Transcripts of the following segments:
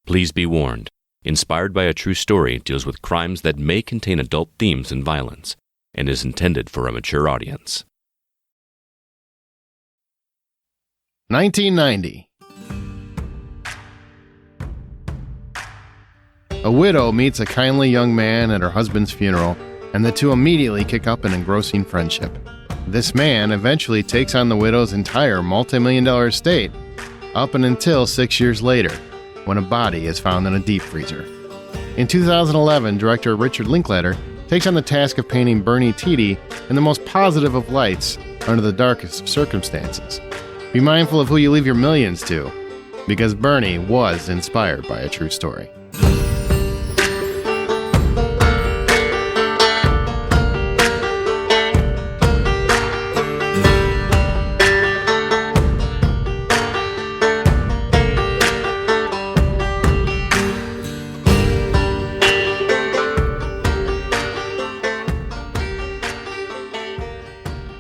Please be warned. Inspired by a True Story deals with crimes that may contain adult themes and violence, and is intended for a mature audience. 1990. A widow meets a kindly young man at her husband's funeral, and the two immediately kick up an engrossing friendship. This man eventually takes on the widow's entire multi-million-dollar estate, up and until 6 years later, when a body is found in a deep freezer. In 2011, director Richard Linklater takes on the task of painting Bernie Tiede in the most positive of lights under the darkest of circumstances. Be mindful of who you leave your millions to, because Bernie was inspired by a true story.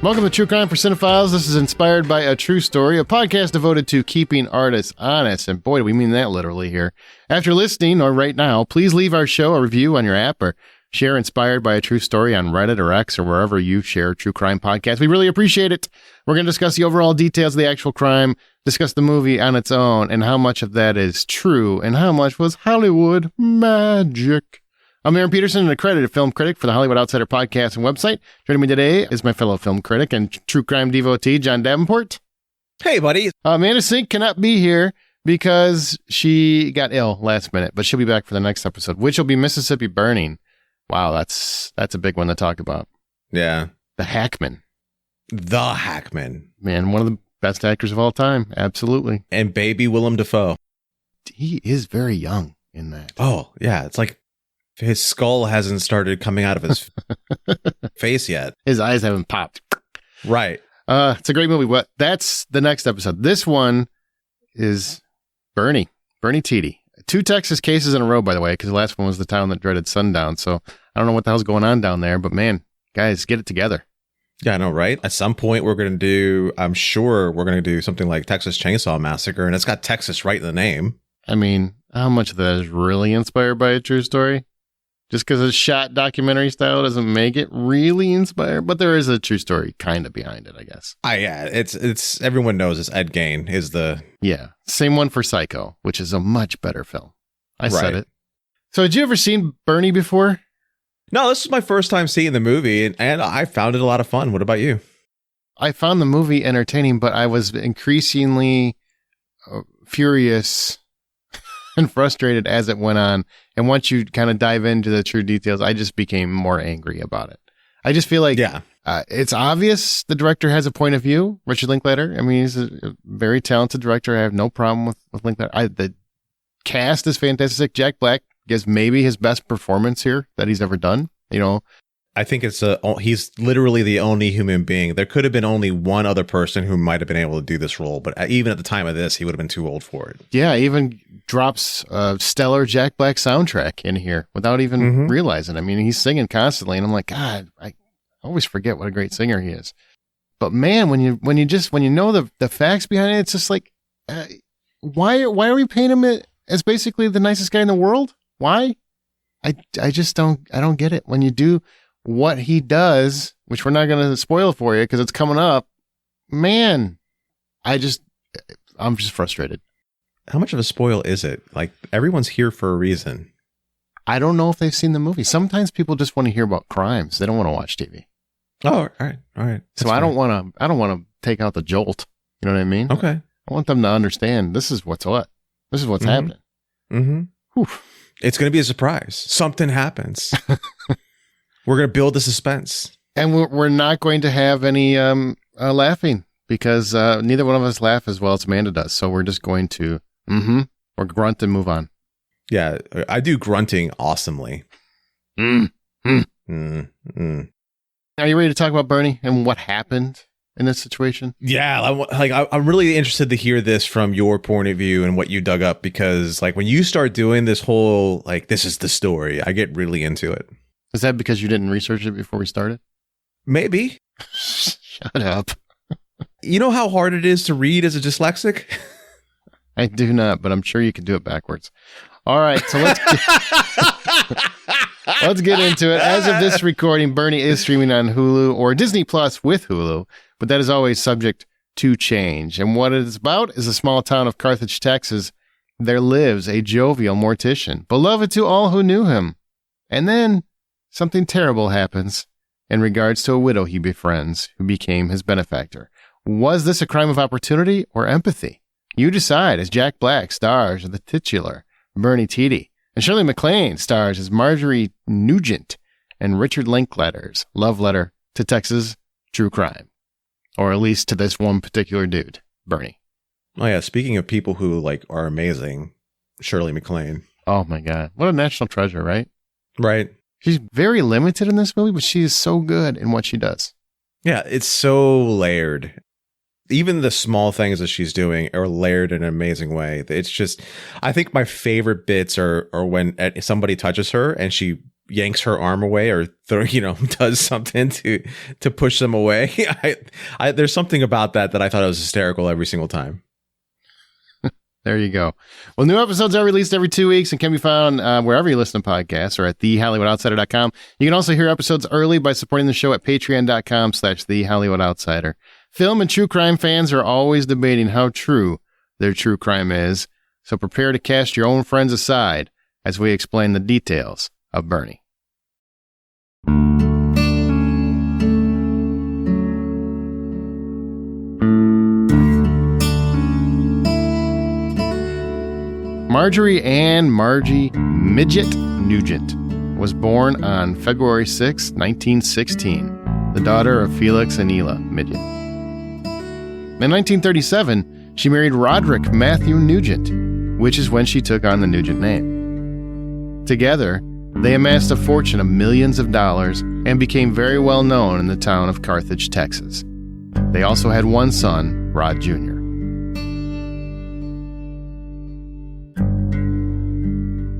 Welcome to True Crime for Cinephiles. This is Inspired by a True Story, a podcast devoted to keeping artists honest. And boy, do we mean that literally here. After listening, or right now, please leave our show a review on your app or share Inspired by a True Story on Reddit or X or wherever you share true crime podcasts. We really appreciate it. We're going to discuss the overall details of the actual crime, discuss the movie on its own, and how much of that is true and how much was Hollywood magic. I'm Aaron Peterson, an accredited film critic for the Hollywood Outsider podcast and website. Joining me today is my fellow film critic and true crime devotee, John Davenport. Hey, buddy. Amanda Sink cannot be here because she got ill last minute, but she'll be back for the next episode, which will be Mississippi Burning. Wow, that's a big one to talk about. Yeah. The Hackman. The Hackman. Man, one of the best actors of all time. Absolutely. And baby Willem Dafoe. He is very young in that. Oh, yeah. It's like his skull hasn't started coming out of his face yet. His eyes haven't popped. Right. It's a great movie, but that's the next episode. This one is Bernie Tiede. 2 Texas cases in a row, by the way, because the last one was the town that dreaded sundown. So I don't know what the hell's going on down there, but man, guys, get it together. Yeah, I know, right? At some point, I'm sure we're going to do something like Texas Chainsaw Massacre, and it's got Texas right in the name. I mean, how much of that is really inspired by a true story? Just because it's shot documentary style doesn't make it really inspired, but there is a true story kind of behind it, I guess. Yeah, it's everyone knows it's Ed Gein is the... Yeah, same one for Psycho, which is a much better film. I said it. So had you ever seen Bernie before? No, this is my first time seeing the movie, and I found it a lot of fun. What about you? I found the movie entertaining, but I was increasingly furious and frustrated as it went on. And once you kind of dive into the true details, I just became more angry about it. I just feel like it's obvious the director has a point of view, Richard Linklater. I mean, he's a very talented director. I have no problem with Linklater. The cast is fantastic. Jack Black gives maybe his best performance here that he's ever done. You know, I think he's literally the only human being. There could have been only one other person who might have been able to do this role, but even at the time of this, he would have been too old for it. Yeah, even drops a stellar Jack Black soundtrack in here without even realizing. I mean, he's singing constantly, and I'm like, God, I always forget what a great singer he is. But man, when you know the facts behind it, it's just like, why are we painting him as basically the nicest guy in the world? Why? I just don't get it. When you do what he does, which we're not going to spoil for you because it's coming up, man, I'm just frustrated. How much of a spoil is it? Like, everyone's here for a reason. I don't know if they've seen the movie. Sometimes people just want to hear about crimes. They don't want to watch TV. Oh, all right. That's so I don't want to take out the jolt. You know what I mean? Okay. I want them to understand this is what's what. This is what's happening. Mm-hmm. Whew. It's going to be a surprise. Something happens. We're going to build the suspense. And we're not going to have any laughing because neither one of us laugh as well as Amanda does. So we're just going to or grunt and move on. Yeah, I do grunting awesomely. Are you ready to talk about Bernie and what happened in this situation? Yeah, I'm really interested to hear this from your point of view and what you dug up, because like when you start doing this whole like this is the story, I get really into it. Is that because you didn't research it before we started? Maybe. Shut up. You know how hard it is to read as a dyslexic? I do not, but I'm sure you can do it backwards. All right, so let's get into it. As of this recording, Bernie is streaming on Hulu or Disney Plus with Hulu, but that is always subject to change. And what it is about is a small town of Carthage, Texas. There lives a jovial mortician, beloved to all who knew him. And then something terrible happens in regards to a widow he befriends who became his benefactor. Was this a crime of opportunity or empathy? You decide, as Jack Black stars as the titular Bernie Tiede, and Shirley MacLaine stars as Marjorie Nugent, and Richard Linklater's love letter to Texas true crime. Or at least to this one particular dude, Bernie. Oh yeah, speaking of people who are amazing, Shirley MacLaine. Oh my God. What a national treasure, right? Right. She's very limited in this movie, but she is so good in what she does. Yeah, it's so layered. Even the small things that she's doing are layered in an amazing way. It's just, I think my favorite bits are when somebody touches her and she yanks her arm away or does something to push them away. There's something about that I thought was hysterical every single time. There you go. Well, new episodes are released every 2 weeks and can be found wherever you listen to podcasts or at thehollywoodoutsiders.com. You can also hear episodes early by supporting the show at patreon.com/thehollywoodoutsiders. Film and true crime fans are always debating how true their true crime is, so prepare to cast your own friends aside as we explain the details of Bernie. Marjorie Ann Margie Midget Nugent was born on February 6, 1916, the daughter of Felix and Ela Midget. In 1937, she married Roderick Matthew Nugent, which is when she took on the Nugent name. Together, they amassed a fortune of millions of dollars and became very well known in the town of Carthage, Texas. They also had one son, Rod Jr.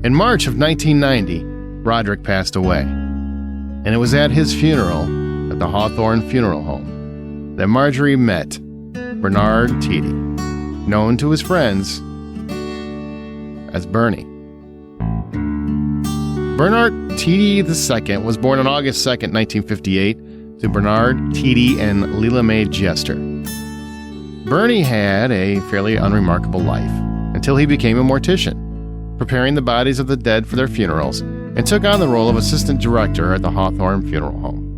In March of 1990, Roderick passed away, and it was at his funeral at the Hawthorne Funeral Home that Marjorie met Bernard Tiede, known to his friends as Bernie. Bernhardt Tiede II was born on August 2, 1958, to Bernard Tiede and Lela Mae Jester. Bernie had a fairly unremarkable life until he became a mortician, preparing the bodies of the dead for their funerals, and took on the role of assistant director at the Hawthorne Funeral Home.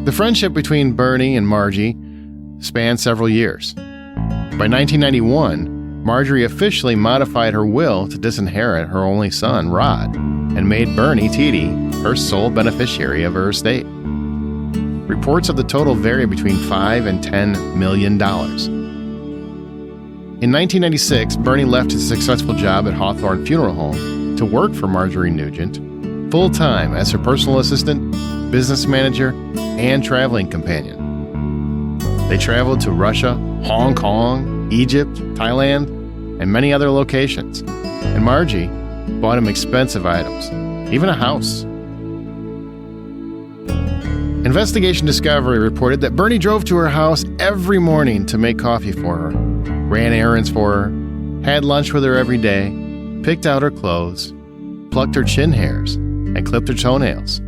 The friendship between Bernie and Margie spanned several years. By 1991, Marjorie officially modified her will to disinherit her only son, Rod, and made Bernie Tiede her sole beneficiary of her estate. Reports of the total vary between $5 and $10 million. In 1996, Bernie left his successful job at Hawthorne Funeral Home to work for Marjorie Nugent full-time as her personal assistant, business manager, and traveling companion. They traveled to Russia, Hong Kong, Egypt, Thailand, and many other locations. And Margie bought him expensive items, even a house. Investigation Discovery reported that Bernie drove to her house every morning to make coffee for her, ran errands for her, had lunch with her every day, picked out her clothes, plucked her chin hairs, and clipped her toenails.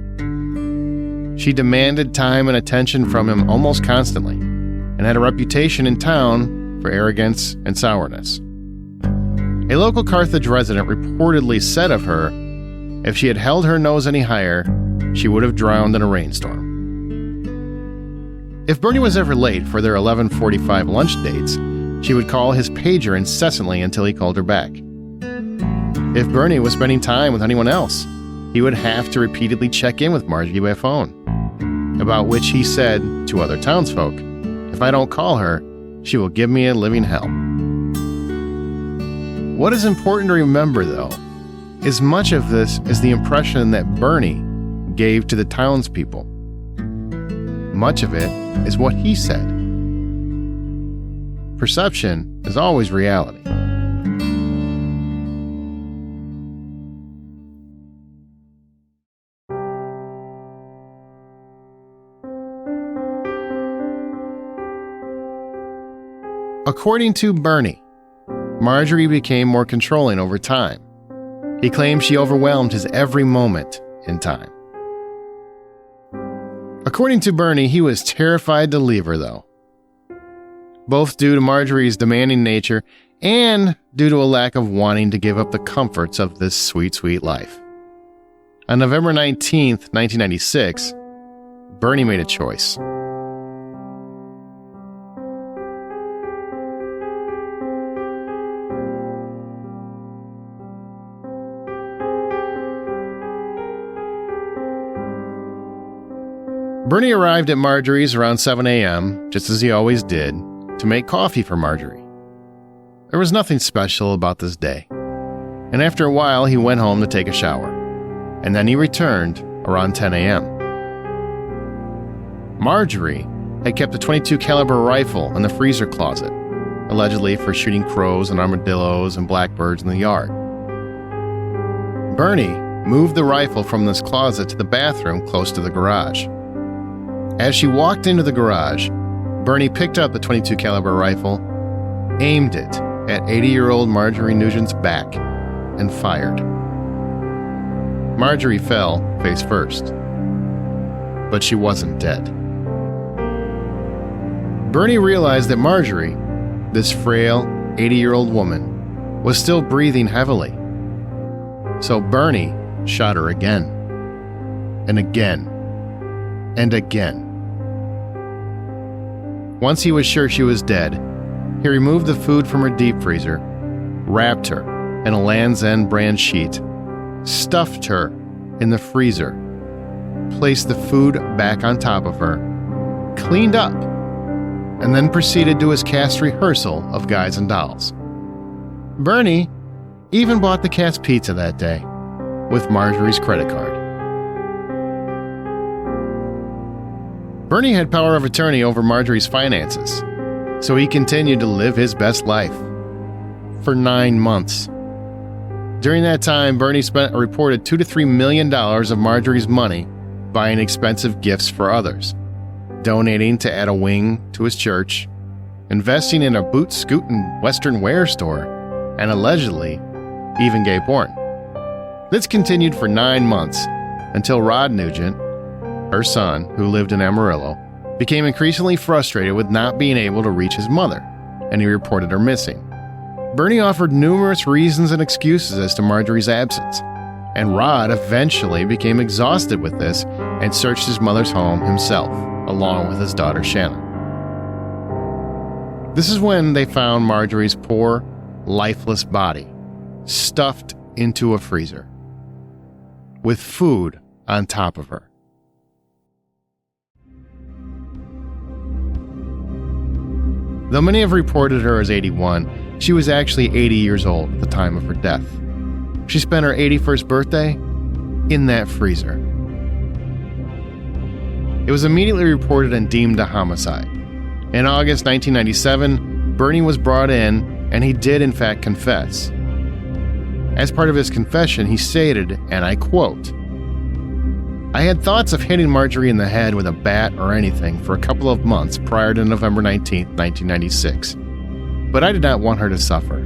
She demanded time and attention from him almost constantly, and had a reputation in town for arrogance and sourness. A local Carthage resident reportedly said of her, if she had held her nose any higher, she would have drowned in a rainstorm. If Bernie was ever late for their 11:45 lunch dates, she would call his pager incessantly until he called her back. If Bernie was spending time with anyone else, he would have to repeatedly check in with Margie by phone, about which he said to other townsfolk, if I don't call her, she will give me a living hell. What is important to remember, though, is much of this is the impression that Bernie gave to the townspeople. Much of it is what he said. Perception is always reality. According to Bernie, Marjorie became more controlling over time. He claimed she overwhelmed his every moment in time. According to Bernie, he was terrified to leave her, though, both due to Marjorie's demanding nature and due to a lack of wanting to give up the comforts of this sweet, sweet life. On November 19th, 1996, Bernie made a choice. Bernie arrived at Marjorie's around 7 a.m., just as he always did, to make coffee for Marjorie. There was nothing special about this day, and after a while he went home to take a shower, and then he returned around 10 a.m. Marjorie had kept a .22 caliber rifle in the freezer closet, allegedly for shooting crows and armadillos and blackbirds in the yard. Bernie moved the rifle from this closet to the bathroom close to the garage. As she walked into the garage, Bernie picked up the .22 caliber rifle, aimed it at 80-year-old Marjorie Nugent's back, and fired. Marjorie fell face first, but she wasn't dead. Bernie realized that Marjorie, this frail 80-year-old woman, was still breathing heavily. So Bernie shot her again, and again, and again. Once he was sure she was dead, he removed the food from her deep freezer, wrapped her in a Land's End brand sheet, stuffed her in the freezer, placed the food back on top of her, cleaned up, and then proceeded to his cast rehearsal of Guys and Dolls. Bernie even bought the cat's pizza that day with Marjorie's credit card. Bernie had power of attorney over Marjorie's finances, so he continued to live his best life for 9 months. During that time, Bernie spent a reported $2 to $3 million of Marjorie's money buying expensive gifts for others, donating to add a wing to his church, investing in a boot, scoot, and Western wear store, and allegedly even gay porn. This continued for 9 months until Rod Nugent, her son, who lived in Amarillo, became increasingly frustrated with not being able to reach his mother, and he reported her missing. Bernie offered numerous reasons and excuses as to Marjorie's absence, and Rod eventually became exhausted with this and searched his mother's home himself, along with his daughter Shanna. This is when they found Marjorie's poor, lifeless body, stuffed into a freezer, with food on top of her. Though many have reported her as 81, she was actually 80 years old at the time of her death. She spent her 81st birthday in that freezer. It was immediately reported and deemed a homicide. In August 1997, Bernie was brought in, and he did in fact confess. As part of his confession, he stated, and I quote, "I had thoughts of hitting Marjorie in the head with a bat or anything for a couple of months prior to November 19, 1996, but I did not want her to suffer.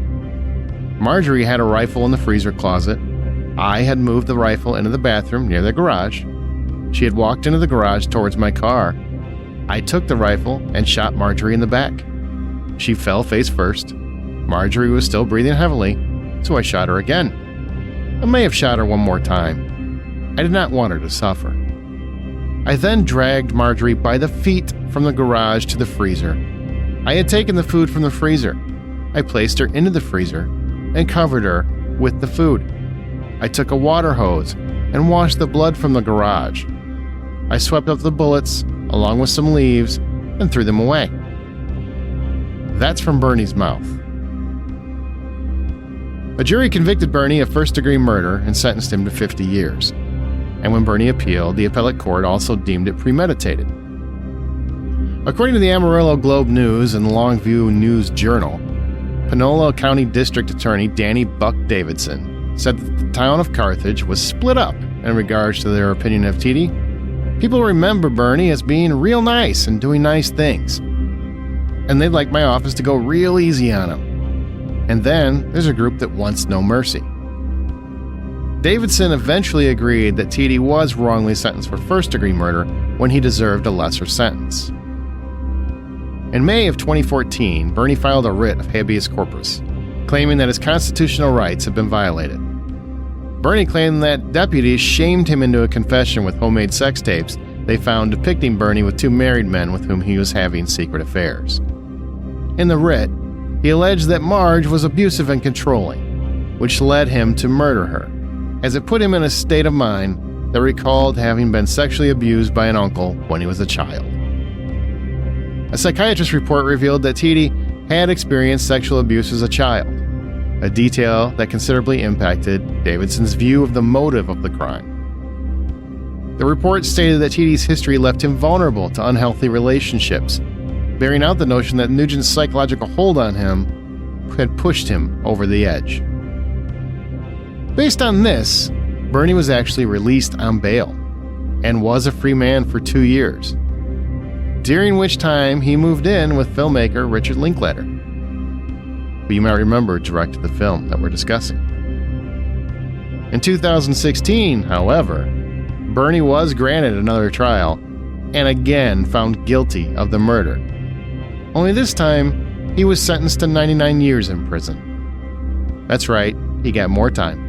Marjorie had a rifle in the freezer closet. I had moved the rifle into the bathroom near the garage. She had walked into the garage towards my car. I took the rifle and shot Marjorie in the back. She fell face first. Marjorie was still breathing heavily, so I shot her again. I may have shot her one more time. I did not want her to suffer. I then dragged Marjorie by the feet from the garage to the freezer. I had taken the food from the freezer. I placed her into the freezer and covered her with the food. I took a water hose and washed the blood from the garage. I swept up the bullets along with some leaves and threw them away." That's from Bernie's mouth. A jury convicted Bernie of first-degree murder and sentenced him to 50 years. And when Bernie appealed, the appellate court also deemed it premeditated. According to the Amarillo Globe-News and Longview News-Journal, Panola County District Attorney Danny Buck Davidson said that the town of Carthage was split up in regards to their opinion of Tiede. People remember Bernie as being real nice and doing nice things. and they'd like my office to go real easy on them. And then there's a group that wants no mercy. Davidson eventually agreed that Tiede was wrongly sentenced for first-degree murder when he deserved a lesser sentence. In May of 2014, Bernie filed a writ of habeas corpus, claiming that his constitutional rights had been violated. Bernie claimed that deputies shamed him into a confession with homemade sex tapes they found depicting Bernie with two married men with whom he was having secret affairs. In the writ, he alleged that Marge was abusive and controlling, which led him to murder her, as it put him in a state of mind that recalled having been sexually abused by an uncle when he was a child. A psychiatrist report revealed that Tiede had experienced sexual abuse as a child, a detail that considerably impacted Davidson's view of the motive of the crime. The report stated that Tiede's history left him vulnerable to unhealthy relationships, bearing out the notion that Nugent's psychological hold on him had pushed him over the edge. Based on this, Bernie was actually released on bail and was a free man for 2 years, during which time he moved in with filmmaker Richard Linklater, who you might remember directed the film that we're discussing. In 2016, however, Bernie was granted another trial and again found guilty of the murder. Only this time, he was sentenced to 99 years in prison. That's right, he got more time.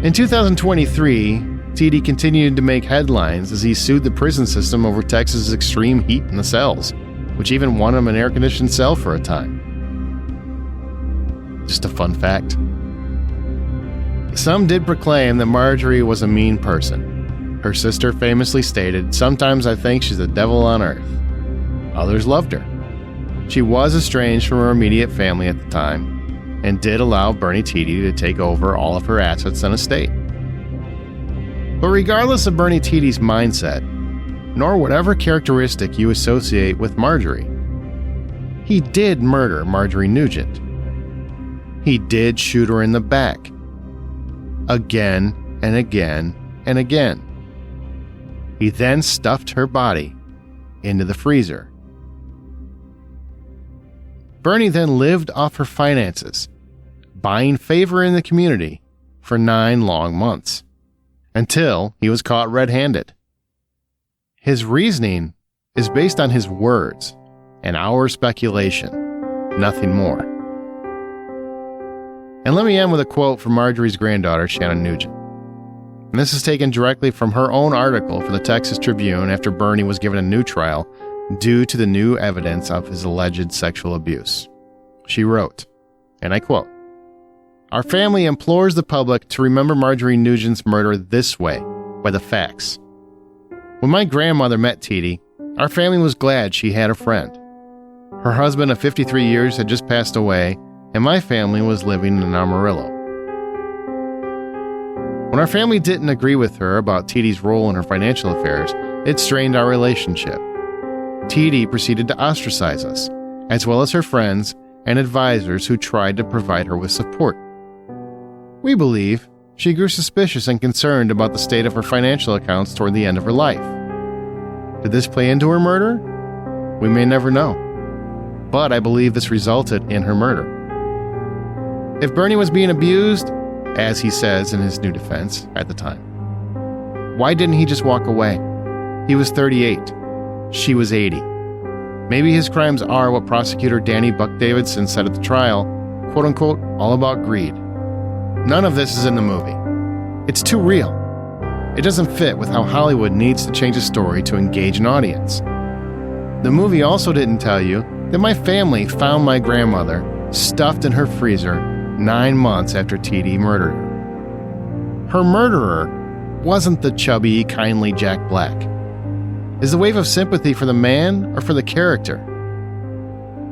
In 2023, Tiede continued to make headlines as he sued the prison system over Texas' extreme heat in the cells, which even won him an air-conditioned cell for a time. Just a fun fact. Some did proclaim that Marjorie was a mean person. Her sister famously stated, "Sometimes I think she's the devil on earth." Others loved her. She was estranged from her immediate family at the time, and did allow Bernie Tiede to take over all of her assets and estate. But regardless of Bernie Tiede's mindset, nor whatever characteristic you associate with Marjorie, he did murder Marjorie Nugent. He did shoot her in the back. Again and again and again. He then stuffed her body into the freezer. Bernie then lived off her finances, buying favor in the community for 9 long months, until he was caught red-handed. His reasoning is based on his words and our speculation, nothing more. And let me end with a quote from Marjorie's granddaughter, Shannon Nugent. And this is taken directly from her own article for the Texas Tribune after Bernie was given a new trial due to the new evidence of his alleged sexual abuse. She wrote, and I quote, "Our family implores the public to remember Marjorie Nugent's murder this way, by the facts. When my grandmother met Tiede, our family was glad she had a friend. Her husband of 53 years had just passed away, and my family was living in Amarillo. When our family didn't agree with her about Tiede's role in her financial affairs, it strained our relationship. Tiede proceeded to ostracize us, as well as her friends and advisors who tried to provide her with support. We believe she grew suspicious and concerned about the state of her financial accounts toward the end of her life. Did this play into her murder? We may never know. But I believe this resulted in her murder. If Bernie was being abused, as he says in his new defense at the time, why didn't he just walk away? He was 38. She was 80. Maybe his crimes are what prosecutor Danny Buck Davidson said at the trial, quote-unquote, all about greed. None of this is in the movie. It's too real. It doesn't fit with how Hollywood needs to change a story to engage an audience. The movie also didn't tell you that my family found my grandmother stuffed in her freezer 9 months after Tiede murdered her. Her murderer wasn't the chubby, kindly Jack Black. Is the wave of sympathy for the man or for the character?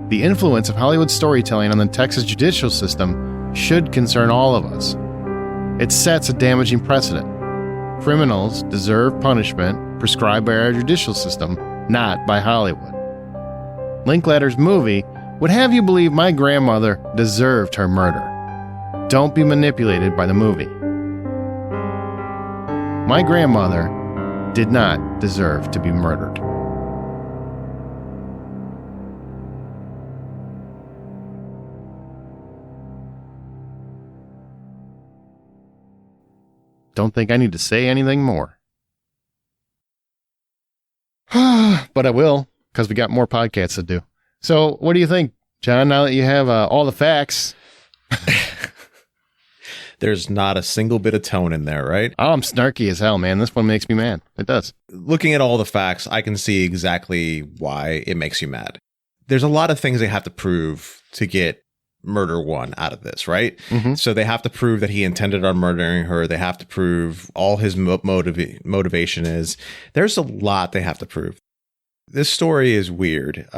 The influence of Hollywood storytelling on the Texas judicial system should concern all of us. It sets a damaging precedent. Criminals deserve punishment prescribed by our judicial system, not by Hollywood. Linklater's movie would have you believe my grandmother deserved her murder. Don't be manipulated by the movie. My grandmother did not deserve to be murdered. don't think I need to say anything more. But I will, because we got more podcasts to do. So what do you think, John, now that you have all the facts? There's not a single bit of tone in there, right? Oh, I'm snarky as hell, man. This one makes me mad. It does. Looking at all the facts, I can see exactly why it makes you mad. There's a lot of things they have to prove to get murder one out of this, right? Mm-hmm. So they have to prove that he intended on murdering her. They have to prove all his motivation is. There's a lot they have to prove. This story is weird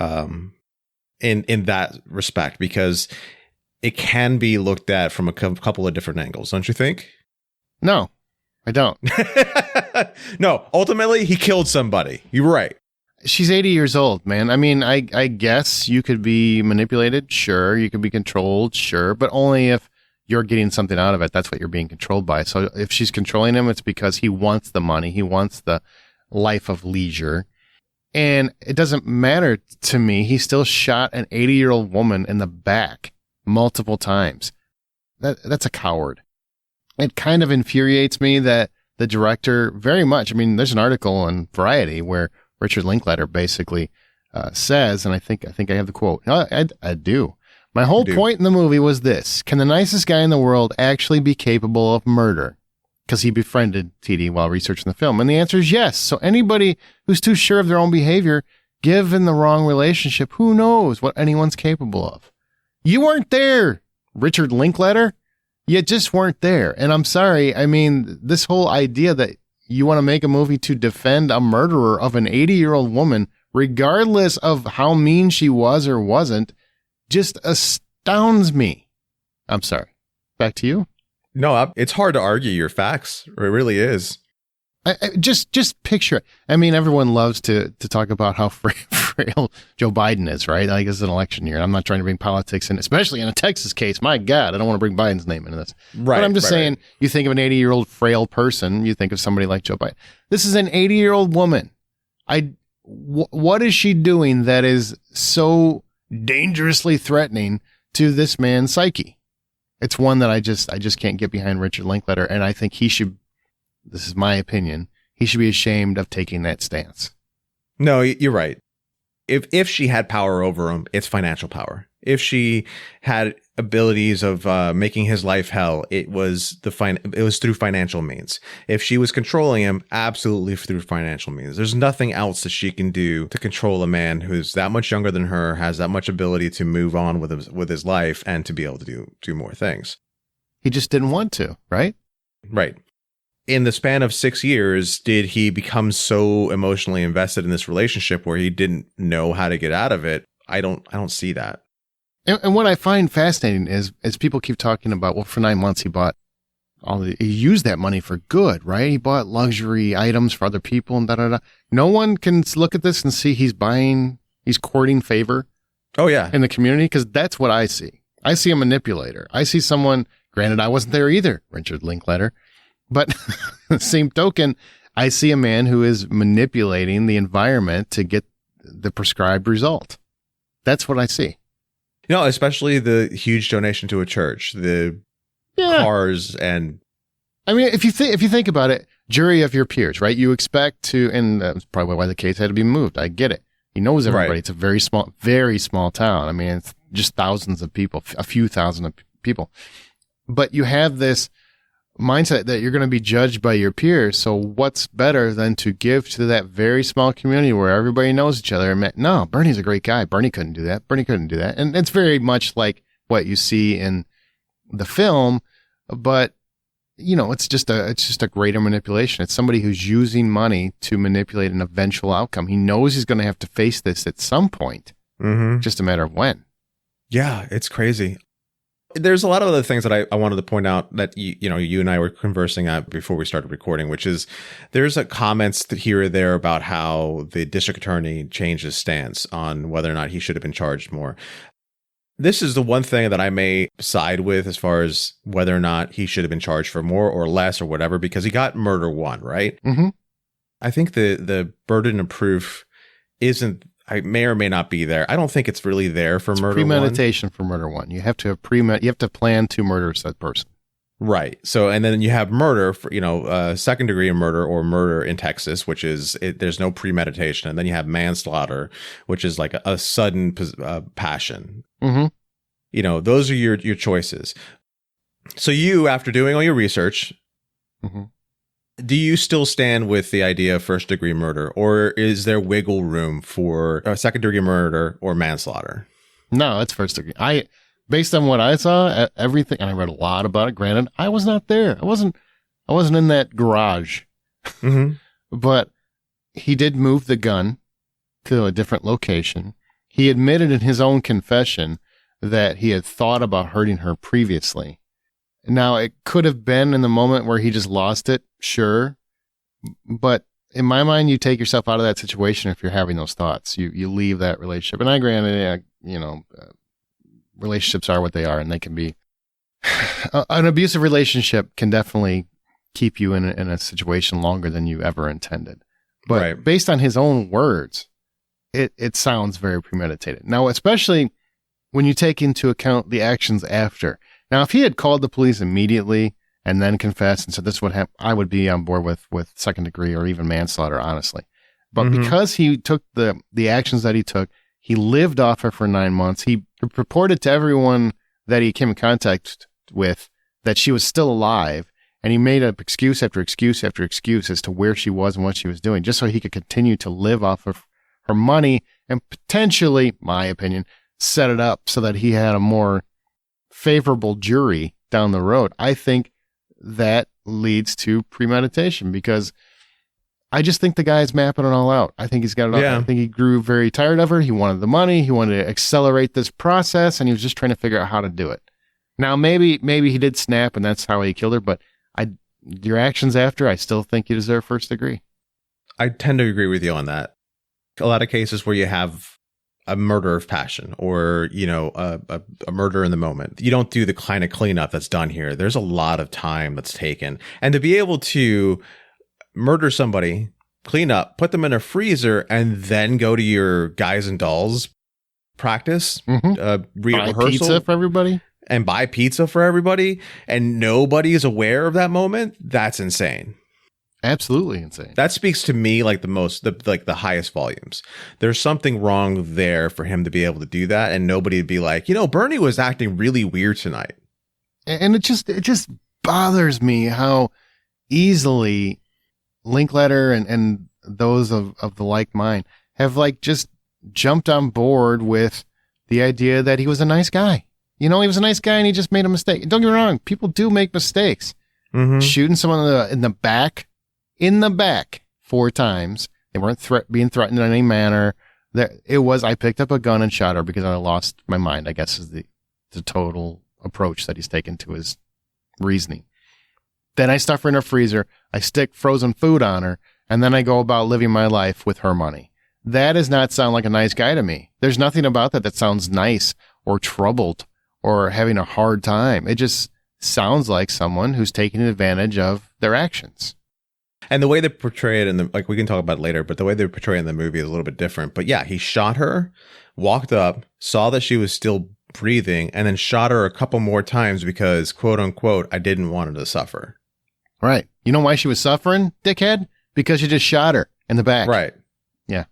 in that respect, because it can be looked at from a couple of different angles, don't you think? No, I don't. No, ultimately, he killed somebody. You're right. She's 80 years old, man. I mean, I guess you could be manipulated. Sure. You could be controlled. Sure. But only if you're getting something out of it. That's what you're being controlled by. So if she's controlling him, it's because he wants the money. He wants the life of leisure. And it doesn't matter to me. He still shot an 80-year-old woman in the back multiple times. That's a coward. It kind of infuriates me that the director very much, I mean, there's an article on Variety where Richard Linklater basically says, and I think I have the quote. I do. My whole point in the movie was this: can the nicest guy in the world actually be capable of murder? Because he befriended Tiede while researching the film. And the answer is yes. So anybody who's too sure of their own behavior, given the wrong relationship, who knows what anyone's capable of? You weren't there, Richard Linklater. You just weren't there. And I'm sorry. I mean, this whole idea that you want to make a movie to defend a murderer of an 80-year-old woman, regardless of how mean she was or wasn't, just astounds me. I'm sorry. Back to you. No, it's hard to argue your facts. It really is. Just picture it. I mean, everyone loves to talk about how frail Joe Biden is, right? Like, it's an election year. I'm not trying to bring politics in, especially in a Texas case. My God, I don't want to bring Biden's name into this. Right. But I'm just saying, you think of an 80-year-old frail person, you think of somebody like Joe Biden. This is an 80-year-old woman. What is she doing that is so dangerously threatening to this man's psyche? It's one that I just can't get behind Richard Linklater, and I think he should, this is my opinion, he should be ashamed of taking that stance. No, you're right. If she had power over him, it's financial power. If she had abilities of making his life hell, it was through financial means. If she was controlling him, absolutely through financial means. There's nothing else that she can do to control a man who's that much younger than her, has that much ability to move on with his life and to be able to do more things. He just didn't want to, right? Right. In the span of 6 years, did he become so emotionally invested in this relationship where he didn't know how to get out of it? I don't see that. And what I find fascinating is people keep talking about, well, for 9 months he used that money for good, right? He bought luxury items for other people and da-da-da. No one can look at this and see he's courting favor. Oh, yeah. In the community, because that's what I see. I see a manipulator. I see someone, granted, I wasn't there either, Richard Linklater, but the same token, I see a man who is manipulating the environment to get the prescribed result. That's what I see. You know, especially the huge donation to a church, the cars, and I mean, if you think about it, jury of your peers, right? You expect to, and that's probably why the case had to be moved. I get it. He knows everybody. Right. It's a very small town. I mean, it's just thousands of people, a few thousand of people. But you have this mindset that you're going to be judged by your peers. So what's better than to give to that very small community where everybody knows each other? And no, Bernie's a great guy. Bernie couldn't do that. Bernie couldn't do that. And it's very much like what you see in the film, but you know, it's just a greater manipulation. It's somebody who's using money to manipulate an eventual outcome. He knows he's going to have to face this at some point. Mm-hmm. Just a matter of when. Yeah, it's crazy. There's a lot of other things that I wanted to point out that you and I were conversing at before we started recording, which is there's comments here or there about how the district attorney changed his stance on whether or not he should have been charged more. This is the one thing that I may side with as far as whether or not he should have been charged for more or less or whatever, because he got murder one, right? Mm-hmm. I think the burden of proof I may or may not be there. I don't think it's really there for murder one. Premeditation for murder one. You have to have you have to plan to murder said person. Right. So, and then you have murder, for, second degree murder or murder in Texas, which is there's no premeditation. And then you have manslaughter, which is like a sudden passion. Mm-hmm. Those are your choices. So you, after doing all your research, do you still stand with the idea of first degree murder, or is there wiggle room for a second degree murder or manslaughter? No, it's first degree. Based on what I saw, everything, and I read a lot about it. Granted, I was not there. I wasn't in that garage. But he did move the gun to a different location. He admitted in his own confession that he had thought about hurting her previously. Now, it could have been in the moment where he just lost it, sure. But in my mind, you take yourself out of that situation if you're having those thoughts. You leave that relationship. And I granted, relationships are what they are, and they can be an abusive relationship can definitely keep you in a situation longer than you ever intended. But based on his own words, it sounds very premeditated. Now, especially when you take into account the actions after. Now, if he had called the police immediately and then confessed and said this would happen, I would be on board with second degree or even manslaughter, honestly. But because he took the actions that he took, he lived off her for 9 months. He purported to everyone that he came in contact with that she was still alive, and he made up excuse after excuse after excuse as to where she was and what she was doing, just so he could continue to live off of her money and potentially, my opinion, set it up so that he had a more favorable jury down the road. I think that leads to premeditation because I just think the guy's mapping it all out. I think he's got it all. I think he grew very tired of her. He wanted the money. He wanted to accelerate this process, and he was just trying to figure out how to do it. Now, maybe he did snap, and that's how he killed her, but your actions after, I still think you deserve first degree. I tend to agree with you on that. A lot of cases where you have a murder of passion or, a murder in the moment, you don't do the kind of cleanup that's done here. There's a lot of time that's taken. And to be able to murder somebody, clean up, put them in a freezer, and then go to your guys and dolls practice, rehearsal, pizza for everybody, and buy pizza for everybody, and nobody is aware of that moment. That's insane. Absolutely insane. That speaks to me like the highest volumes. There's something wrong there for him to be able to do that, and nobody would be like, Bernie was acting really weird tonight. And it just bothers me how easily Linklater and those of the like mind have just jumped on board with the idea that he was a nice guy. He was a nice guy and he just made a mistake. Don't get me wrong, people do make mistakes. Shooting someone in the back 4 times. They weren't being threatened in any manner. I picked up a gun and shot her because I lost my mind, I guess is the total approach that he's taken to his reasoning. Then I stuff her in a freezer, I stick frozen food on her, and then I go about living my life with her money. That does not sound like a nice guy to me. There's nothing about that sounds nice or troubled or having a hard time. It just sounds like someone who's taking advantage of their actions. And the way they portray it we can talk about it later, but the way they portray it in the movie is a little bit different. But yeah, he shot her, walked up, saw that she was still breathing, and then shot her a couple more times because, quote unquote, I didn't want her to suffer. Right. You know why she was suffering, dickhead? Because you just shot her in the back. Right. Yeah.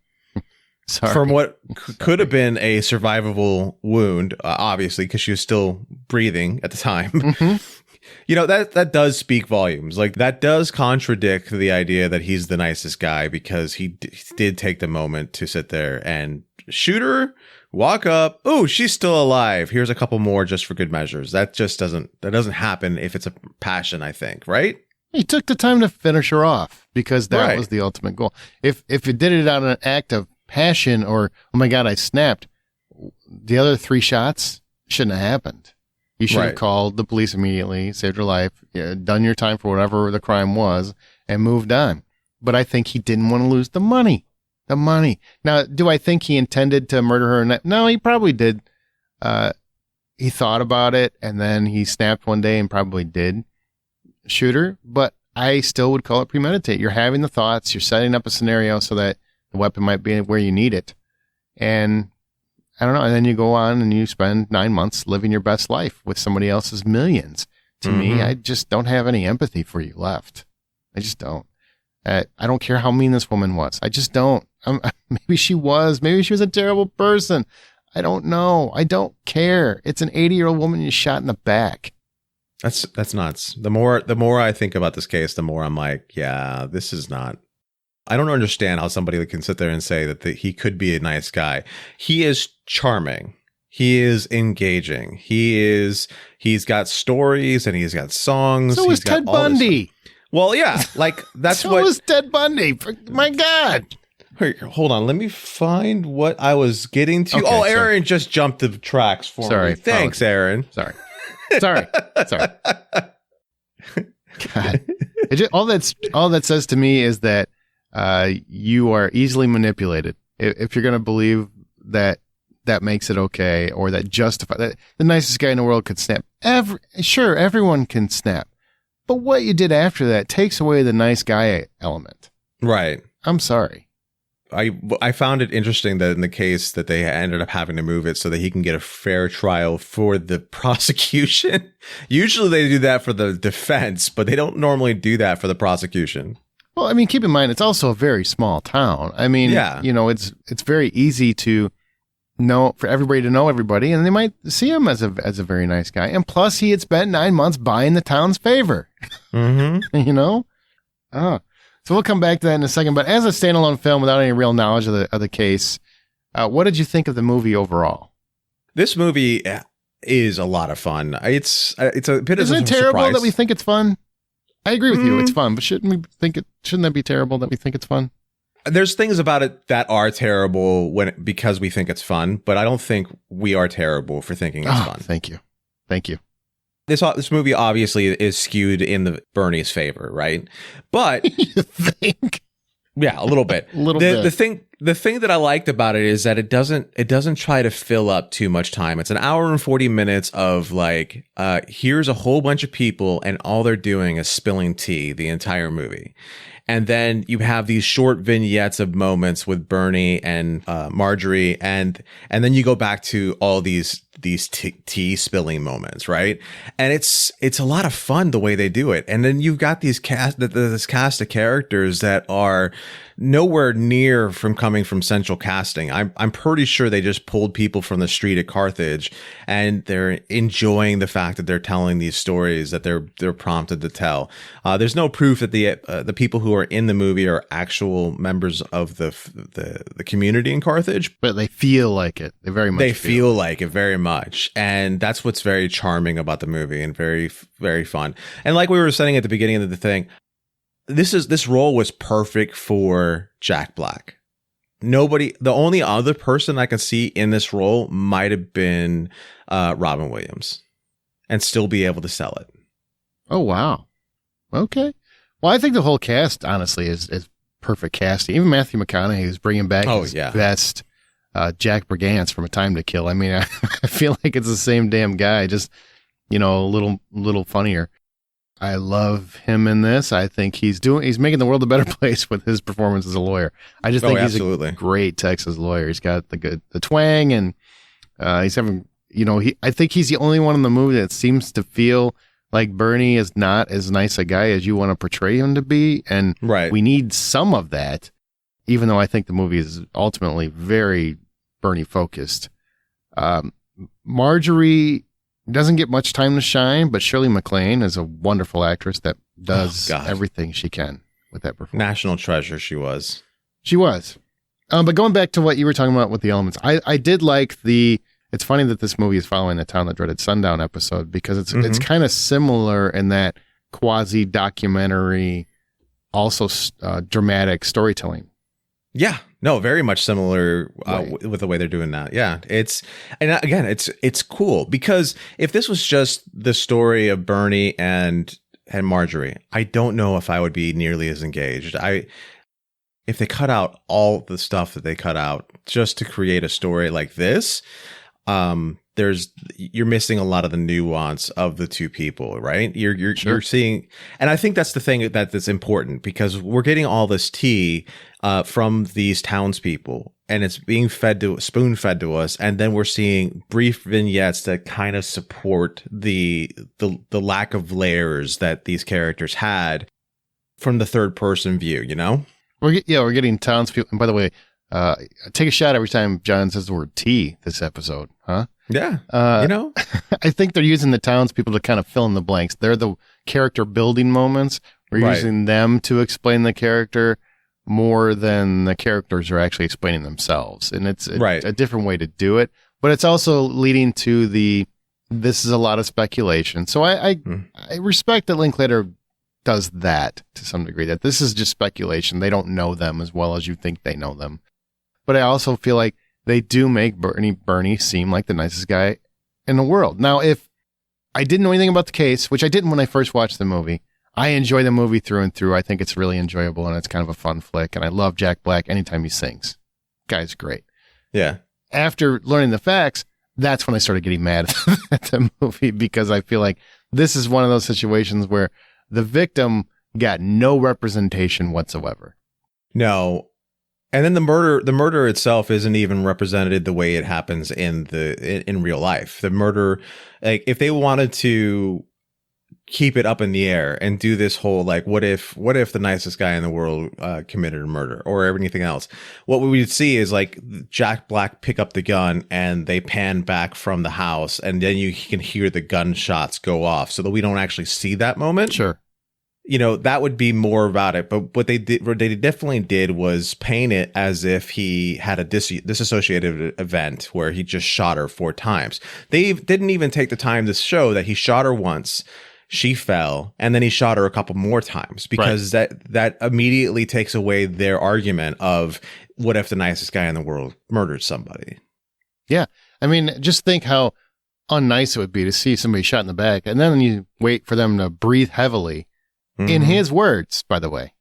Sorry. From what could have been a survivable wound, obviously, because she was still breathing at the time. That does speak volumes. That does contradict the idea that he's the nicest guy because he did take the moment to sit there and shoot her, walk up. Oh, she's still alive. Here's a couple more just for good measures. That doesn't happen if it's a passion, I think, right? He took the time to finish her off because that was the ultimate goal. If you did it out of an act of passion or, oh my God, I snapped, the other 3 shots shouldn't have happened. You should have called the police immediately, saved her life, done your time for whatever the crime was, and moved on. But I think he didn't want to lose the money. The money. Now, do I think he intended to murder her? No, he probably did. He thought about it, and then he snapped one day and probably did shoot her. But I still would call it premeditate. You're having the thoughts. You're setting up a scenario so that the weapon might be where you need it. And I don't know. And then you go on and you spend 9 months living your best life with somebody else's millions. to me. I just don't have any empathy for you left. I just don't. I don't care how mean this woman was. I just don't. Maybe she was a terrible person. I don't know. I don't care. It's an 80-year-old woman you shot in the back. That's nuts. The more I think about this case, the more I'm like, yeah, this is not. I don't understand how somebody can sit there and say that he could be a nice guy. He is charming. He is engaging. He's got stories and he's got songs. So is Ted Bundy. Well, yeah, like that's so was Ted Bundy. My God. Wait, hold on. Let me find what I was getting to. Okay, Aaron just jumped the tracks for me. Thanks, Aaron. Sorry. God. All that says to me is that you are easily manipulated. If you're going to believe that makes it okay, or that justify that the nicest guy in the world could snap. Sure, everyone can snap. But what you did after that takes away the nice guy element. Right. I'm sorry. I found it interesting that in the case that they ended up having to move it so that he can get a fair trial for the prosecution. Usually they do that for the defense, but they don't normally do that for the prosecution. Well, I mean, keep in mind, it's also a very small town. I mean, it's very easy to know, for everybody to know everybody, and they might see him as a very nice guy. And plus, he had spent 9 months buying the town's favor. So we'll come back to that in a second. But as a standalone film, without any real knowledge of the case, what did you think of the movie overall? This movie is a lot of fun. It's a bit Isn't of a it terrible surprise. that we think it's fun? I agree with you. It's fun, but shouldn't that be terrible that we think it's fun? There's things about it that are terrible because we think it's fun, but I don't think we are terrible for thinking it's fun. Thank you. This movie obviously is skewed in the Bernie's favor, right? But you think? Yeah, a little bit. The thing that I liked about it is that it doesn't try to fill up too much time. It's an hour and 40 minutes of like, here's a whole bunch of people and all they're doing is spilling tea the entire movie. And then you have these short vignettes of moments with Bernie and Marjorie, and then you go back to all these tea spilling moments, right? And it's a lot of fun the way they do it. And then you've got this cast of characters that are nowhere near from coming from central casting. I'm pretty sure they just pulled people from the street at Carthage, and they're enjoying the fact that they're telling these stories that they're prompted to tell. There's no proof that the people who are in the movie are actual members of the community in Carthage, but they feel like it. They feel like it very much, and that's what's very charming about the movie and very, very fun. And like we were saying at the beginning of the thing, this role was perfect for Jack Black. The only other person I could see in this role might have been Robin Williams, and still be able to sell it. Oh wow, okay. Well, I think the whole cast honestly is perfect casting. Even Matthew McConaughey is bringing back his best Jack Brigance from A Time to Kill. I mean, I feel like it's the same damn guy, just a little funnier. I love him in this. I think he's making the world a better place with his performance as a lawyer. I just think he's a great Texas lawyer. He's got the twang, and he's having, I think he's the only one in the movie that seems to feel like Bernie is not as nice a guy as you want to portray him to be. And we need some of that, even though I think the movie is ultimately very Bernie focused. Marjorie doesn't get much time to shine, but Shirley MacLaine is a wonderful actress that does everything she can with that performance. National treasure she was. But going back to what you were talking about with the elements, I did like it's funny that this movie is following the Town That Dreaded Sundown episode, because it's kind of similar in that quasi-documentary, also dramatic storytelling. Yeah, no, very much similar with the way they're doing that. Yeah, it's cool, because if this was just the story of Bernie and Marjorie, I don't know if I would be nearly as engaged. If they cut out all the stuff that they cut out just to create a story like this, you're missing a lot of the nuance of the two people, right? You're seeing, and I think that's the thing that's important, because we're getting all this tea from these townspeople, and it's being spoon fed to us, and then we're seeing brief vignettes that kind of support the lack of layers that these characters had from the third person view. You know, we're getting townspeople. And by the way, take a shot every time John says the word tea this episode, huh? Yeah. I think they're using the townspeople to kind of fill in the blanks. They're the character building moments. We're using them to explain the character more than the characters are actually explaining themselves. And it's a different way to do it, but it's also leading to this is a lot of speculation. So I respect that Linklater does that to some degree, that this is just speculation. They don't know them as well as you think they know them. But I also feel like they do make Bernie seem like the nicest guy in the world. Now, if I didn't know anything about the case, which I didn't when I first watched the movie, I enjoy the movie through and through. I think it's really enjoyable, and it's kind of a fun flick. And I love Jack Black anytime he sings. Guy's great. Yeah. After learning the facts, that's when I started getting mad at the movie, because I feel like this is one of those situations where the victim got no representation whatsoever. No. And then the murder itself isn't even represented the way it happens in real life. The murder, like, if they wanted to keep it up in the air and do this whole, like, what if the nicest guy in the world committed a murder or anything else, what we would see is like Jack Black pick up the gun and they pan back from the house, and then you can hear the gunshots go off, so that we don't actually see that moment. Sure. You know, that would be more about it. But what they definitely did was paint it as if he had a disassociative event where he just shot her 4 times. They didn't even take the time to show that he shot her once, she fell, and then he shot her a couple more times, because that immediately takes away their argument of what if the nicest guy in the world murdered somebody. Yeah. I mean, just think how unnice it would be to see somebody shot in the back, and then you wait for them to breathe heavily. Mm-hmm. In his words, by the way,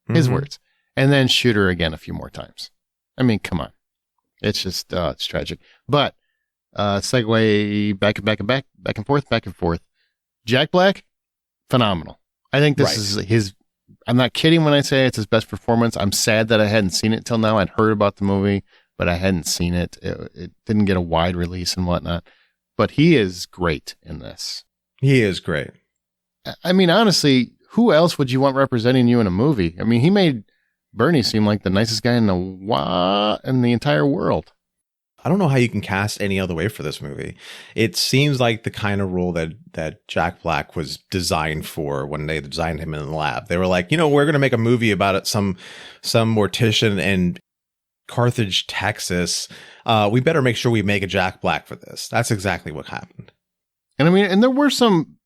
his words, and then shoot her again a few more times. I mean, come on. It's just, it's tragic. But, segue back and forth. Jack Black, phenomenal. I think this is I'm not kidding when I say it's his best performance. I'm sad that I hadn't seen it till now. I'd heard about the movie, but I hadn't seen it. It didn't get a wide release and whatnot. But he is great in this. He is great. I mean, honestly, who else would you want representing you in a movie? I mean, he made Bernie seem like the nicest guy in the entire world. I don't know how you can cast any other way for this movie. It seems like the kind of role that Jack Black was designed for when they designed him in the lab. They were like, we're going to make a movie about it, some mortician in Carthage, Texas. We better make sure we make a Jack Black for this. That's exactly what happened. And I mean, and there were some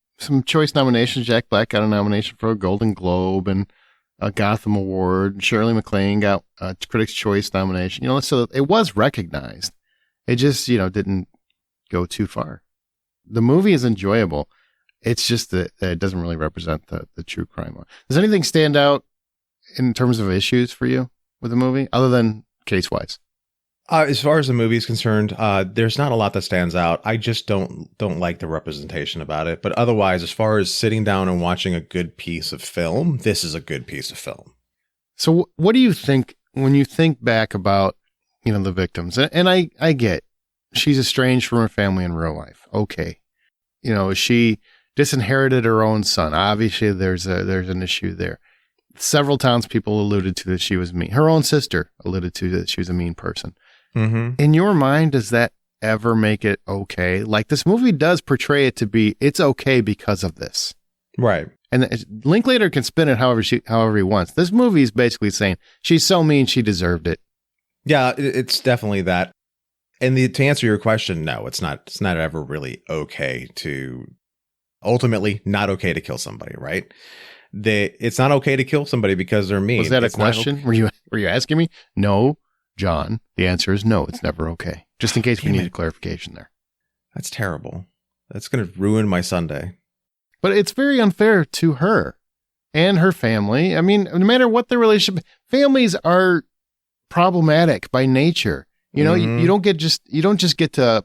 choice nominations. Jack Black got a nomination for a Golden Globe and a Gotham Award. Shirley MacLaine got a Critics' Choice nomination. So it was recognized. It just, didn't go too far. The movie is enjoyable. It's just that it doesn't really represent the true crime. Does anything stand out in terms of issues for you with the movie, other than case-wise? As far as the movie is concerned, there's not a lot that stands out. I just don't like the representation about it. But otherwise, as far as sitting down and watching a good piece of film, this is a good piece of film. So what do you think when you think back about, the victims? And I get she's estranged from her family in real life. Okay. She disinherited her own son. Obviously, there's an issue there. Several townspeople alluded to that she was mean. Her own sister alluded to that she was a mean person. Mm-hmm. In your mind, does that ever make it okay? Like, this movie does portray it to be, it's okay because of this. Right. And Linklater can spin it however he wants. This movie is basically saying she's so mean she deserved it. Yeah, it's definitely that. And to answer your question, no, it's not. It's not ever really okay to, ultimately, not okay to kill somebody, right? It's not okay to kill somebody because they're mean. Was that a question? Were you asking me? No, John. The answer is no. It's never okay. Just in case we need a clarification there. That's terrible. That's going to ruin my Sunday. But it's very unfair to her and her family. I mean, no matter what the relationship, families are problematic by nature. You don't just get to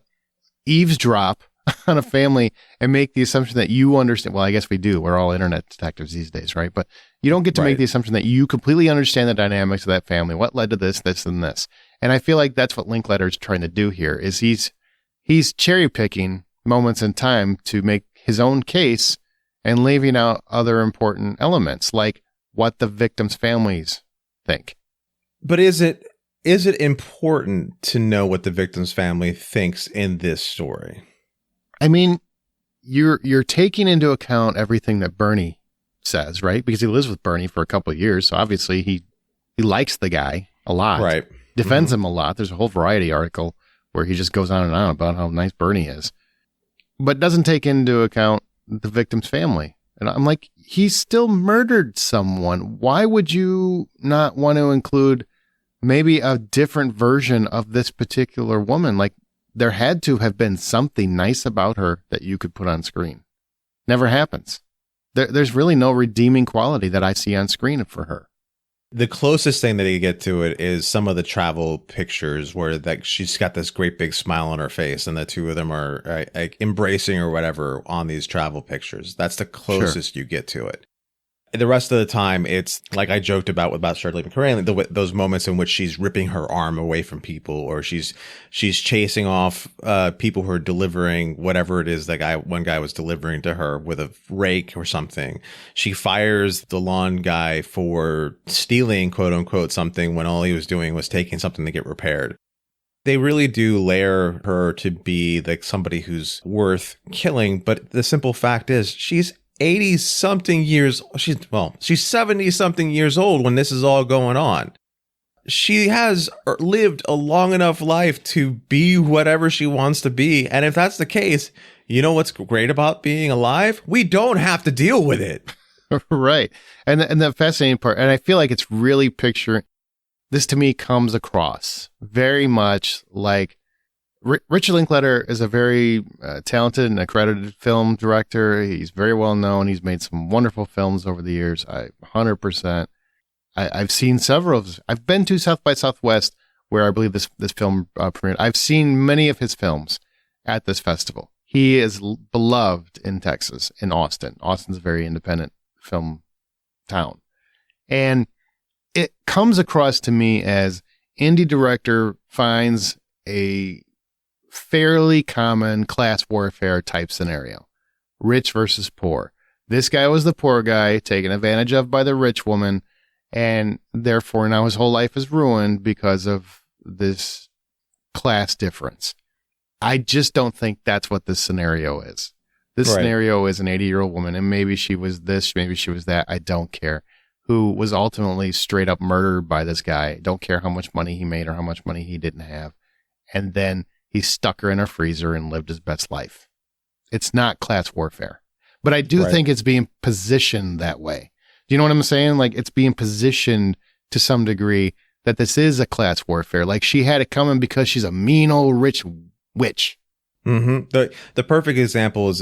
eavesdrop on a family and make the assumption that you understand. Well, I guess we do. We're all internet detectives these days, right? But you don't get to make the assumption that you completely understand the dynamics of that family. What led to this, and this? And I feel like that's what Linklater is trying to do here. Is he's cherry picking moments in time to make his own case and leaving out other important elements, like what the victims' families think. But is it important to know what the victim's family thinks in this story? I mean, you're taking into account everything that Bernie says, right? Because he lives with Bernie for a couple of years, so obviously he likes the guy a lot, right? Defends him a lot. There's a whole Variety article where he just goes on and on about how nice Bernie is, but doesn't take into account the victim's family. And I'm like, he still murdered someone. Why would you not want to include maybe a different version of this particular woman? Like, there had to have been something nice about her that you could put on screen. Never happens. There's really no redeeming quality that I see on screen for her. The closest thing that you get to it is some of the travel pictures where like she's got this great big smile on her face and the two of them are embracing or whatever on these travel pictures. That's the closest you get to it. The rest of the time, it's like I joked about Shirley MacLaine, those moments in which she's ripping her arm away from people, or she's chasing off people who are delivering whatever it is one guy was delivering to her with a rake or something. She fires the lawn guy for stealing, quote unquote, something when all he was doing was taking something to get repaired. They really do layer her to be like somebody who's worth killing, but the simple fact is she's 80-something years, she's 70-something years old when this is all going on. She has lived a long enough life to be whatever she wants to be. And if that's the case, you know what's great about being alive? We don't have to deal with it. Right. And the fascinating part, and I feel like it's really this to me comes across very much like Richard Linklater is a very talented and accredited film director. He's very well known. He's made some wonderful films over the years. 100%. I've seen several of. I've been to South by Southwest, where I believe this film premiered. I've seen many of his films at this festival. He is beloved in Texas, in Austin. Austin's a very independent film town, and it comes across to me as indie director finds a fairly common class warfare type scenario. Rich versus poor. This guy was the poor guy taken advantage of by the rich woman, and therefore now his whole life is ruined because of this class difference. I just don't think that's what this scenario is. This scenario is an 80-year-old woman, and maybe she was this, maybe she was that, I don't care, who was ultimately straight up murdered by this guy. Don't care how much money he made or how much money he didn't have. And then he stuck her in a freezer and lived his best life. It's not class warfare. But I do think it's being positioned that way. Do you know what I'm saying? Like, it's being positioned to some degree that this is a class warfare. Like, she had it coming because she's a mean old rich witch. Mm-hmm. The perfect example of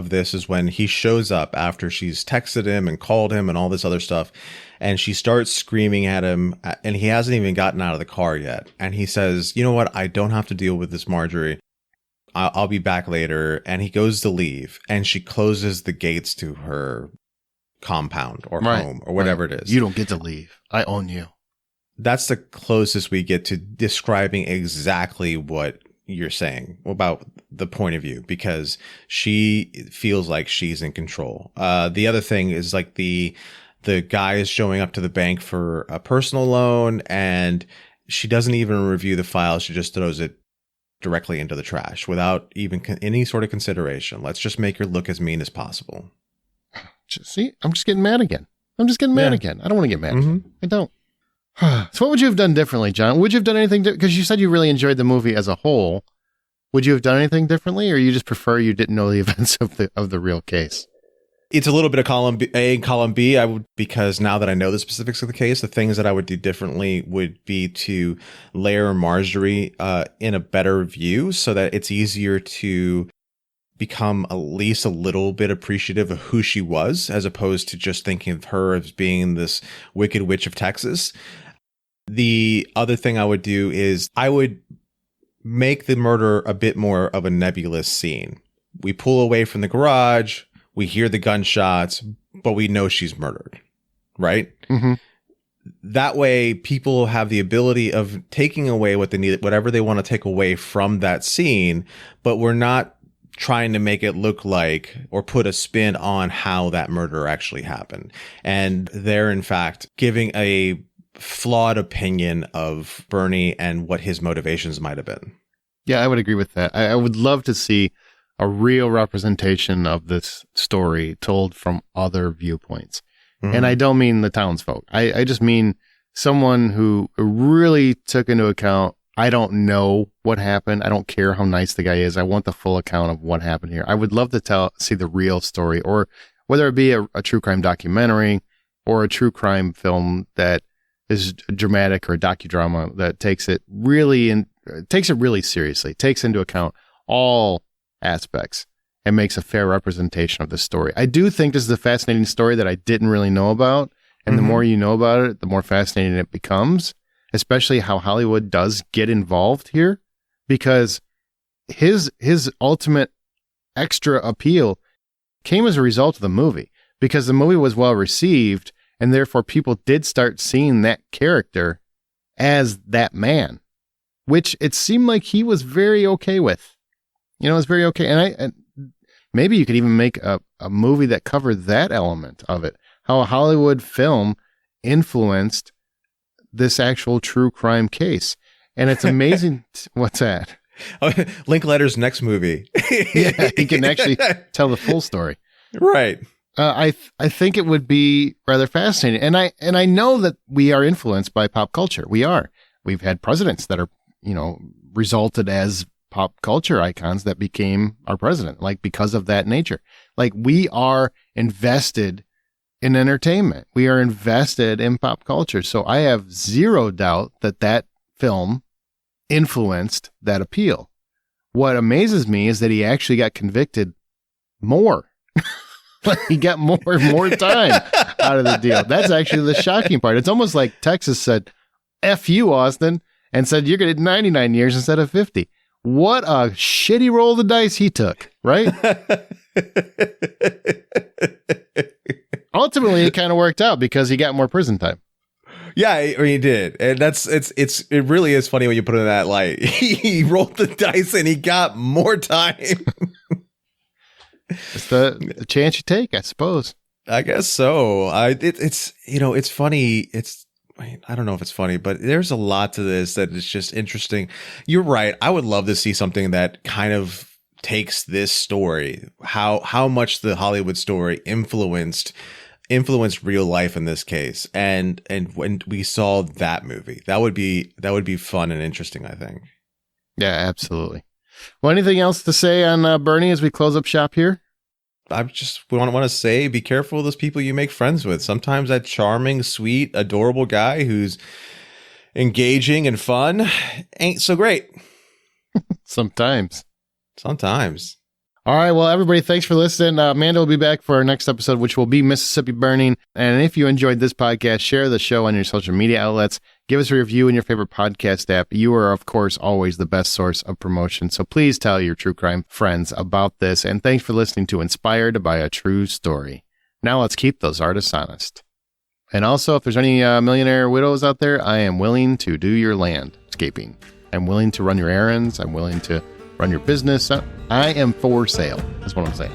this is when he shows up after she's texted him and called him and all this other stuff, and she starts screaming at him, and he hasn't even gotten out of the car yet. And he says, "You know what? I don't have to deal with this, Marjorie. I'll be back later." And he goes to leave, and she closes the gates to her compound or home or whatever it is. You don't get to leave. I own you. That's the closest we get to describing exactly what you're saying about the point of view, because she feels like she's in control. The other thing is like the guy is showing up to the bank for a personal loan, and she doesn't even review the file. She just throws it directly into the trash without even any sort of consideration. Let's just make her look as mean as possible. See, I'm just getting mad again. I don't want to get mad. Again. I don't. So what would you have done differently, John? Would you have done anything? Because you said you really enjoyed the movie as a whole. Would you have done anything differently, or you just prefer you didn't know the events of the real case? It's a little bit of column A and column B. I would, because now that I know the specifics of the case, the things that I would do differently would be to layer Marjorie in a better view so that it's easier to become at least a little bit appreciative of who she was, as opposed to just thinking of her as being this wicked witch of Texas. The other thing I would do is I would make the murder a bit more of a nebulous scene. We pull away from the garage, we hear the gunshots, but we know she's murdered, right? Mm-hmm. That way, people have the ability of taking away what they need, whatever they want to take away from that scene, but we're not trying to make it look like or put a spin on how that murder actually happened. And they're, in fact, giving a flawed opinion of Bernie and what his motivations might have been. Yeah, I would agree with that. I would love to see a real representation of this story told from other viewpoints. Mm-hmm. And I don't mean the townsfolk. I just mean someone who really took into account, I don't know what happened. I don't care how nice the guy is. I want the full account of what happened here. I would love to see the real story, or whether it be a true crime documentary or a true crime film that is dramatic, or a docudrama that takes it really seriously, takes into account all aspects and makes a fair representation of the story. I do think this is a fascinating story that I didn't really know about. And Mm-hmm. the more you know about it, the more fascinating it becomes, especially how Hollywood does get involved here, because his ultimate extra appeal came as a result of the movie, because the movie was well received, and therefore people did start seeing that character as that man, which it seemed like he was very okay with. You know, it was very okay. And maybe you could even make a movie that covered that element of it, how a Hollywood film influenced this actual true crime case. And it's amazing. What's that? Linklater's next movie. Yeah, he can actually tell the full story. Right. I think it would be rather fascinating. And I know that we are influenced by pop culture. We are. We've had presidents that are, resulted as pop culture icons that became our president, like, because of that nature. Like, we are invested in entertainment. We are invested in pop culture. So I have zero doubt that film influenced that appeal. What amazes me is that he actually got convicted more. He got more time out of the deal. That's actually the shocking part. It's almost like Texas said, F you, Austin, and said, you're going to get 99 years instead of 50. What a shitty roll of the dice he took, right? Ultimately, it kind of worked out because he got more prison time. Yeah, I mean, he did. And it really is funny when you put it in that light. He rolled the dice and he got more time. It's the chance you take, I suppose. I guess so. It's funny. I don't know if it's funny, but there's a lot to this that is just interesting. You're right. I would love to see something that kind of takes this story, how much the Hollywood story influenced real life in this case. And when we saw that movie, that would be fun and interesting, I think. Yeah, absolutely. Well, anything else to say on Bernie as we close up shop here? I just want to say, be careful of those people you make friends with. Sometimes that charming, sweet, adorable guy who's engaging and fun ain't so great. Sometimes. All right. Well, everybody, thanks for listening. Amanda will be back for our next episode, which will be Mississippi Burning. And if you enjoyed this podcast, share the show on your social media outlets. Give us a review in your favorite podcast app. You are, of course, always the best source of promotion. So please tell your true crime friends about this. And thanks for listening to Inspired by a True Story. Now let's keep those artists honest. And also, if there's any millionaire widows out there, I am willing to do your landscaping. I'm willing to run your errands. I'm willing to run your business. I am for sale. That's what I'm saying.